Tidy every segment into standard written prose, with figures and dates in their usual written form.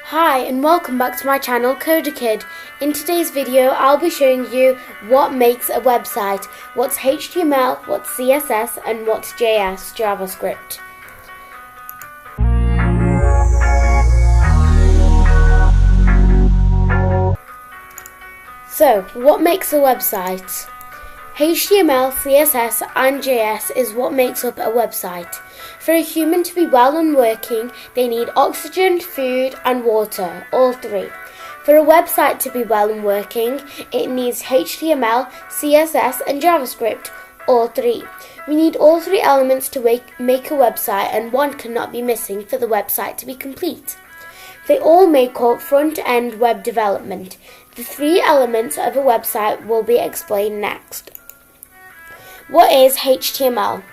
Hi and welcome back to my channel Coder Kid. In today's video I'll be showing you what makes a website, what's HTML, what's CSS and what's JS, JavaScript. So, what makes a website? HTML, CSS and JS is what makes up a website. For a human to be well and working, they need oxygen, food and water, all three. For a website to be well and working, it needs HTML, CSS and JavaScript, all three. We need all three elements to make a website, and one cannot be missing for the website to be complete. They all make up front-end web development. The three elements of a website will be explained next. What is HTML?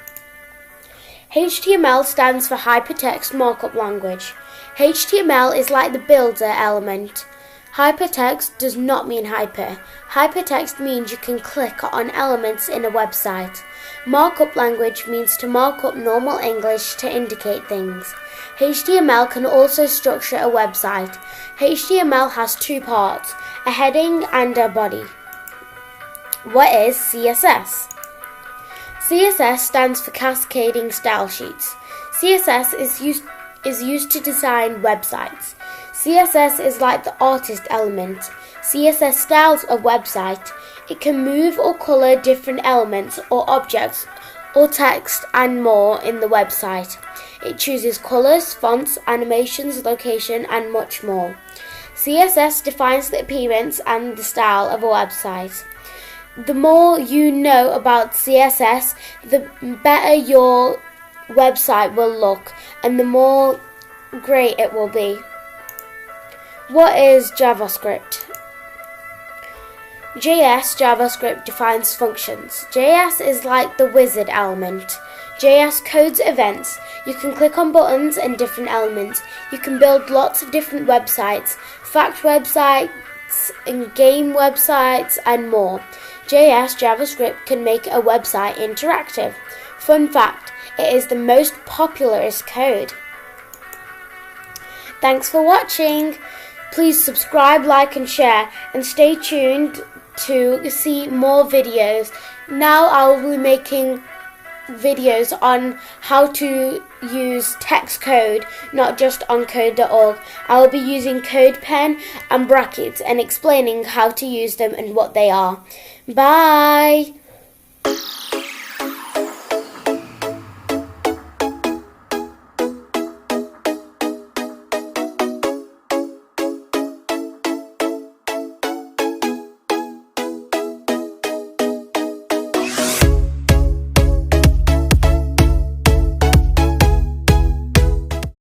HTML stands for Hypertext Markup Language. HTML is like the builder element. Hypertext does not mean hyper. Hypertext means you can click on elements in a website. Markup language means to mark up normal English to indicate things. HTML can also structure a website. HTML has two parts, a heading and a body. What is CSS? CSS stands for Cascading Style Sheets. CSS is used to design websites. CSS is like the artist element. CSS styles a website. It can move or color different elements or objects or text and more in the website. It chooses colors, fonts, animations, location and much more. CSS defines the appearance and the style of a website. The more you know about CSS, the better your website will look and the more great it will be. What is JavaScript? JS, JavaScript, defines functions. JS is like the wizard element. JS codes events. You can click on buttons and different elements. You can build lots of different websites, fact websites, and game websites and more. JS, JavaScript can make a website interactive. Fun fact, it is the most popular code. Thanks for watching. Please subscribe, like and share and stay tuned to see more videos. Now I will be making videos on how to use text code, not just on code.org. I will be using CodePen and brackets and explaining how to use them and what they are. Bye!